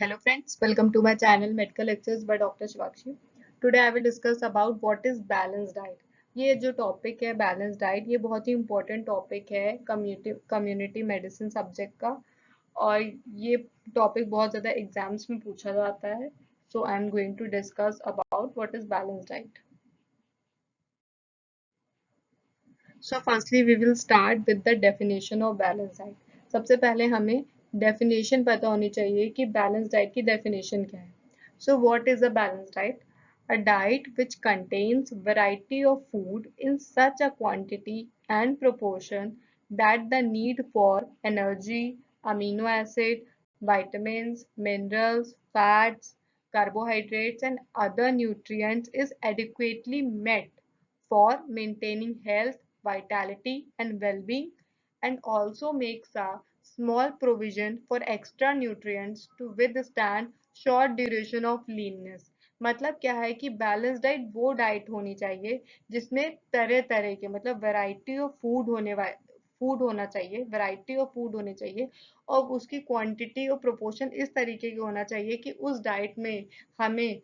Hello friends, welcome to my channel Medical Lectures by Dr. Shivakshi. Today I will discuss about what is balanced diet. ये जो topic है balance diet ये बहुत ही important topic है community medicine subject का और ये topic बहुत ज़्यादा एग्जाम्स में पूछा जाता है. So I am going to discuss about what is balance diet. So firstly we will start with the definition of balance diet. सबसे पहले हमें डेफिनेशन पता होनी चाहिए कि बैलेंस डाइट की डेफिनेशन क्या है. So what is a balance diet? A diet which contains variety of food in such a quantity and proportion that the need for energy, amino acid, vitamins, minerals, fats, carbohydrates and other nutrients is adequately met for maintaining health, vitality and well-being, and also makes a small provision for extra nutrients to withstand short duration of leanness. मतलब क्या है कि balance diet वो diet होनी चाहिए जिसमें तरह तरह के मतलब वैरायटी ऑफ फूड होना चाहिए, वैरायटी ऑफ फूड होने चाहिए और उसकी क्वांटिटी और प्रोपोर्शन इस तरीके की होना चाहिए कि उस डाइट में हमें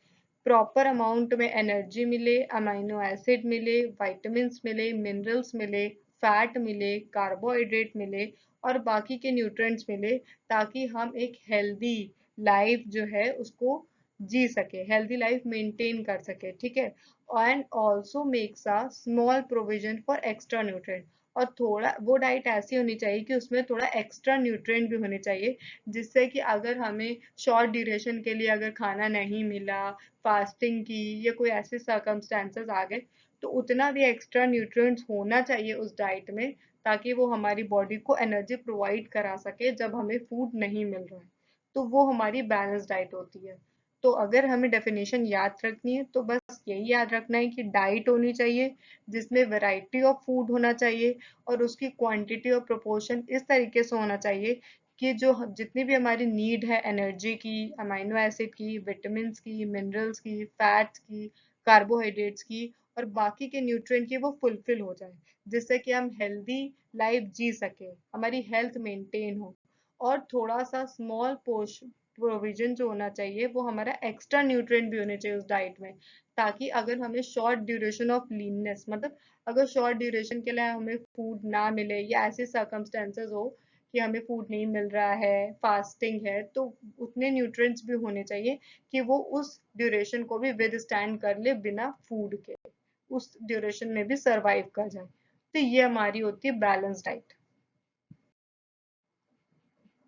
प्रॉपर अमाउंट में एनर्जी मिले, अमाइनो एसिड मिले, विटामिन्स मिले, मिनरल्स मिले, फैट मिले, कार्बोहाइड्रेट मिले और बाकी के न्यूट्रिएंट्स मिले ताकि हम एक हेल्दी लाइफ जो है उसको जी सके, हेल्दी लाइफ मेंटेन कर सके. ठीक है. And also makes a small provision for extra nutrient और थोड़ा वो डाइट ऐसी होनी चाहिए कि उसमें थोड़ा एक्स्ट्रा न्यूट्रिएंट भी होने चाहिए जिससे कि अगर हमें शॉर्ट ड्यूरेशन के लिए अगर खाना नहीं मिला, फास्टिंग की या कोई ऐसे सर्कमस्टेंसेस आ गए तो उतना भी एक्स्ट्रा न्यूट्रिएंट्स होना चाहिए उस डाइट में ताकि वो हमारी बॉडी को एनर्जी प्रोवाइड करा सके जब हमें फूड नहीं मिल रहा है. तो वो हमारी बैलेंस डाइट होती है. तो अगर हमें डेफिनेशन याद रखनी है तो बस यही याद रखना है कि डाइट होनी चाहिए जिसमें वैरायटी ऑफ फूड होना चाहिए और उसकी क्वांटिटी और प्रोपोर्शन इस तरीके से होना चाहिए कि जो जितनी भी हमारी नीड है एनर्जी की, अमाइनो एसिड की, विटामिन्स की, मिनरल्स की, फैट्स की, कार्बोहाइड्रेट्स की और बाकी के न्यूट्रिएंट की वो फुलफिल हो जाए जिससे कि हम हेल्दी लाइफ जी सके, हमारी हेल्थ मेंटेन हो और थोड़ा सा स्मॉल पोर्शन प्रोविजन जो होना चाहिए वो हमारा एक्स्ट्रा न्यूट्रिएंट भी होने चाहिए उस डाइट में ताकि अगर हमें शॉर्ट ड्यूरेशन ऑफ लीननेस मतलब अगर शॉर्ट ड्यूरेशन के लिए हमें फूड ना मिले या ऐसे सर्कमस्टेंसेस हो कि हमें फूड नहीं मिल रहा है, फास्टिंग है, तो उतने न्यूट्रिएंट्स भी होने चाहिए कि वो उस ड्यूरेशन को भी विद स्टैंड कर ले बिना फूड के, उस ड्यूरेशन में भी सरवाइव कर जाए. तो ये हमारी होती है बैलेंस डाइट.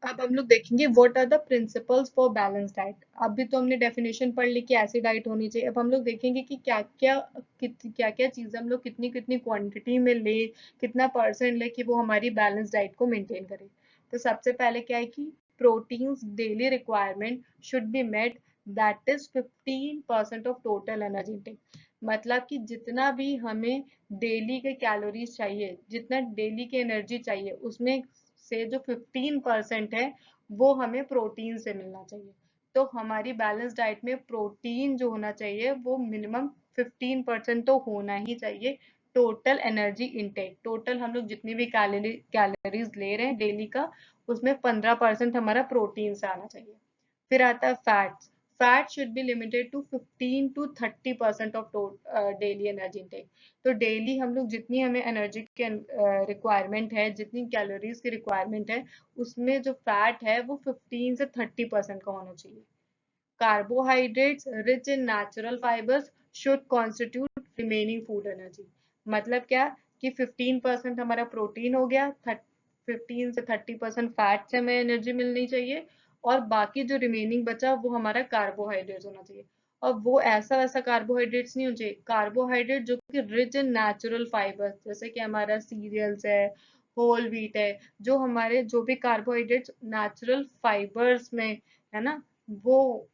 अब हम लोग देखेंगे what are the principles for balance diet. अभी तो हमने डेफिनेशन पढ़ ली कि ऐसी डाइट होनी चाहिए. अब हम लोग देखेंगे कि क्या क्या चीजें हम लोग कितनी कितनी क्वांटिटी में ले, कितना परसेंट ले कि वो हमारी बैलेंस डाइट को मेंटेन करे. तो सबसे पहले क्या है कि proteins daily requirement should be met, that is 15% of total energy intake. मतलब कि जितना भी हमें डेली के कैलोरीज चाहिए, जितना डेली की एनर्जी चाहिए उसमें से जो 15% है वो हमें प्रोटीन से मिलना चाहिए. तो हमारी बैलेंस डाइट में प्रोटीन जो होना चाहिए वो मिनिमम 15% तो होना ही चाहिए. टोटल एनर्जी इंटेक, टोटल हम लोग जितनी भी कैलोरीज ले रहे हैं डेली का उसमें 15% हमारा प्रोटीन से आना चाहिए. फिर आता है fats. Fat should be limited to 15 to 30% of daily energy intake. तो डेली हम लोग जितनी हमें एनर्जी के रिक्वायरमेंट है, जितनी कैलोरीज की रिक्वायरमेंट है उसमें जो फैट है वो 15 से 30% का होना चाहिए. Carbohydrates rich in natural fibres should constitute remaining food energy. मतलब क्या कि 15% हमारा प्रोटीन हो गया, 15 से 30% फैट से हमें एनर्जी मिलनी चाहिए और बाकी जो रिमेनिंग बचा वो हमारा कार्बोहाइड्रेट्स होना चाहिए. और वो ऐसा वैसा कार्बोहाइड्रेट्स नहीं होना चाहिए, कार्बोहाइड्रेट जो कि रिच इन नेचुरल फाइबर्स जैसे कि हमारा सीरियल्स है, होल व्हीट है, जो हमारे जो भी कार्बोहाइड्रेट्स नेचुरल फाइबर्स में है ना वो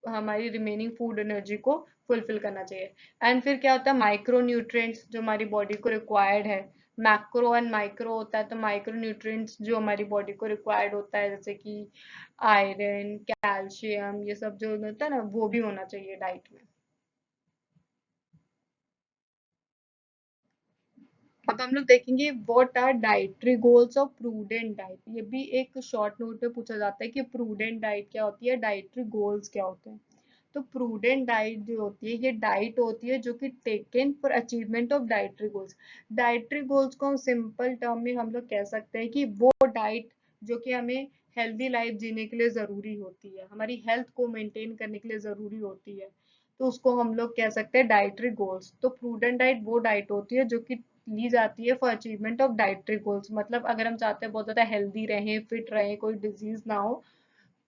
हमारी रिमेनिंग फूड एनर्जी को फुलफिल करना चाहिए. एंड फिर क्या होता है माइक्रो न्यूट्रिएंट्स जो हमारी बॉडी को रिक्वायर्ड है. मैक्रो एंड माइक्रो होता है तो माइक्रो न्यूट्रिएंट्स जो हमारी बॉडी को रिक्वायर्ड होता है जैसे कि आयरन, कैल्शियम, ये सब जो होता है ना वो भी होना चाहिए डाइट में. अब अब हम लोग देखेंगे what are dietary goals of prudent diet. ये भी एक शॉर्ट नोट में पूछा जाता है कि प्रूडेंट डाइट क्या होती है, डाइटरी गोल्स क्या होते हैं। तो प्रूडेंट डाइट जो होती है ये डाइट होती है जो कि taken for achievement of dietary goals. Dietary goals को हम सिंपल टर्म में हम लोग कह सकते हैं कि वो डाइट जो कि हमें हेल्दी लाइफ जीने के लिए जरूरी होती है, हमारी हेल्थ को मेंटेन करने के लिए जरूरी होती है, तो उसको हम लोग कह सकते हैं डाइटरी गोल्स। तो प्रूडेंट डाइट वो डाइट होती है जो कि ली जाती है for achievement of dietary goals, मतलब अगर हम चाहते हैं बहुत ज्यादा हेल्दी रहें, फिट रहें, कोई डिजीज ना हो,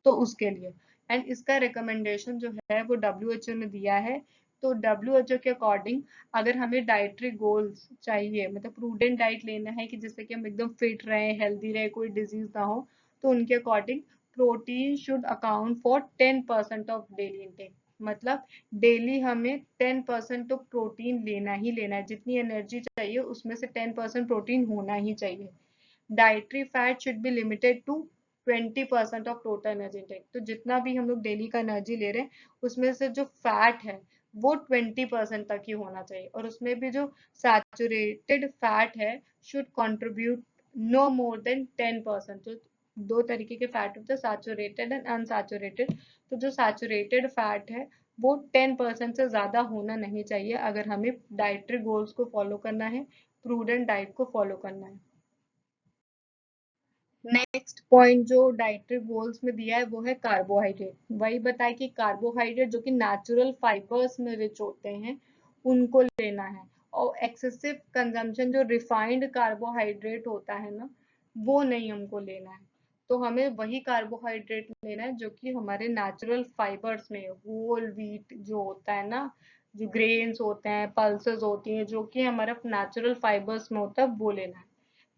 तो उसके लिए। एंड इसका रिकमेंडेशन जो है वो WHO ने दिया है। तो WHO के अकॉर्डिंग अगर हमें डाइटरी गोल्स चाहिए, मतलब प्रूडेंट डाइट लेना है कि जिससे कि हम एकदम फिट रहें, हेल्दी रहे, कोई डिजीज ना हो, तो उनके according protein should account for 10% of daily intake. मतलब डेली हमें 10% तो प्रोटीन लेना ही लेना है, जितनी एनर्जी चाहिए उसमें से 10% प्रोटीन होना ही चाहिए। Dietary fat should be limited to 20% of total energy intake. तो जितना भी हम लोग डेली का एनर्जी ले रहे हैं उसमें से जो फैट है वो 20% तक ही होना चाहिए, और उसमें भी जो सैचुरेटेड फैट है should contribute no more than 10%। तो दो तरीके के फैट होते हैं, सैचुरेटेड एंड अनसैचुरेटेड। तो जो सैचुरेटेड फैट है वो 10% से ज्यादा होना नहीं चाहिए अगर हमें डाइटरी गोल्स को फॉलो करना है, प्रूडेंट डाइट को फॉलो करना है। नेक्स्ट पॉइंट जो डाइटरी गोल्स में दिया है वो है कार्बोहाइड्रेट। वही बताए कि कार्बोहाइड्रेट जो कि नेचुरल फाइबर्स में रिच होते हैं उनको लेना है, और एक्सेसिव कंजम्पशन जो रिफाइंड कार्बोहाइड्रेट होता है ना, वो नहीं हमको लेना है। तो हमें वही कार्बोहाइड्रेट लेना है जो कि हमारे नेचुरल फाइबर्स में, होल व्हीट जो होता है ना, जो ग्रेन्स होते हैं, पल्सेस होती हैं, जो कि हमारे नेचुरल फाइबर्स में होता है, वो लेना है।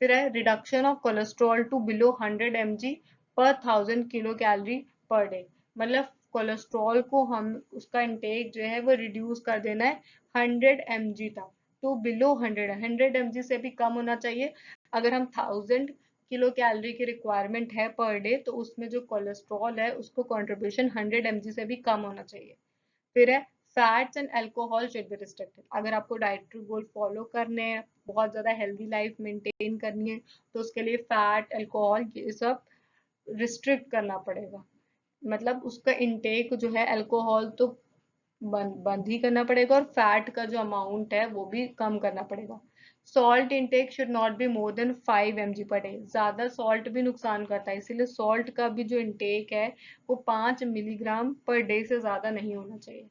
फिर है reduction of cholesterol to below 100 mg per 1000 kilo calorie per day. मतलब कोलेस्ट्रॉल को हम उसका इंटेक जो है वो रिड्यूस कर देना है 100 mg तक, तो बिलो 100 mg से भी कम होना चाहिए। अगर हम 1000 किलो कैलोरी की रिक्वायरमेंट है पर डे, तो उसमें जो कोलेस्ट्रॉल है उसको कंट्रीब्यूशन 100 mg से भी कम होना चाहिए। फिर है fats and alcohol should be restricted. अगर आपको डाइटरी गोल फॉलो करने हैं, बहुत ज्यादा हेल्दी लाइफ मेंटेन करनी है, तो उसके लिए फैट, अल्कोहल ये सब रिस्ट्रिक्ट करना पड़ेगा। मतलब उसका इंटेक जो है अल्कोहल तो बंद ही करना पड़ेगा, और फैट का जो अमाउंट है वो भी कम करना पड़ेगा। Salt intake should not be more than 5 mg per day. ज्यादा सॉल्ट भी नुकसान करता है, इसीलिए सॉल्ट का भी जो इंटेक है वो 5 मिलीग्राम पर डे से ज्यादा नहीं होना चाहिए।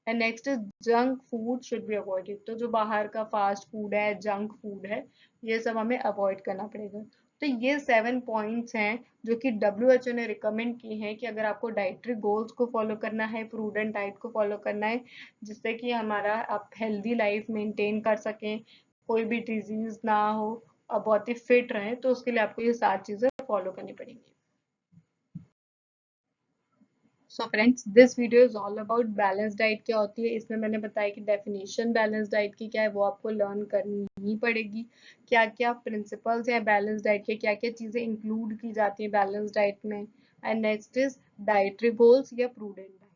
And next is junk food should be avoided. तो जो बाहर का फास्ट फूड है, जंक फूड है, ये सब हमें अवॉइड करना पड़ेगा। तो ये 7 पॉइंट्स हैं जो कि WHO ने रिकमेंड किए हैं कि अगर आपको डाइटरी गोल्स को फॉलो करना है, प्रूडेंट डाइट को फॉलो करना है, जिससे कि हमारा आप हेल्दी लाइफ मेंटेन कर सकें, कोई भी डिजीज ना हो और बहुत ही फिट रहें, तो उसके लिए आपको ये 7 चीजें फॉलो करनी पड़ेंगी। So friends, this video is all about balance diet क्या होती है। इसमें मैंने बताया कि डेफिनेशन बैलेंस डाइट की क्या है, वो आपको लर्न करनी ही पड़ेगी। क्या क्या प्रिंसिपल्स हैं बैलेंस डाइट के, क्या क्या चीजें इंक्लूड की जाती हैं बैलेंस डाइट में। And next is dietary goals या प्रूडेंट डाइट।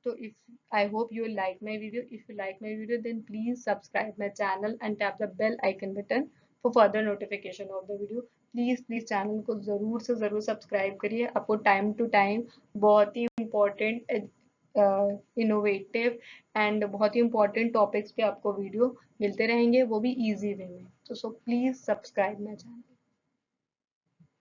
तो if I hope you like my video. If you like my video, then please subscribe my channel and tap the bell icon button for further notification of the video. Please channel को जरूर से जरूर subscribe करिए। आपको time to time बहुत ही important, innovative and बहुत ही important topics पे आपको वीडियो मिलते रहेंगे, वो भी इजी वे में। तो so please subscribe my channel.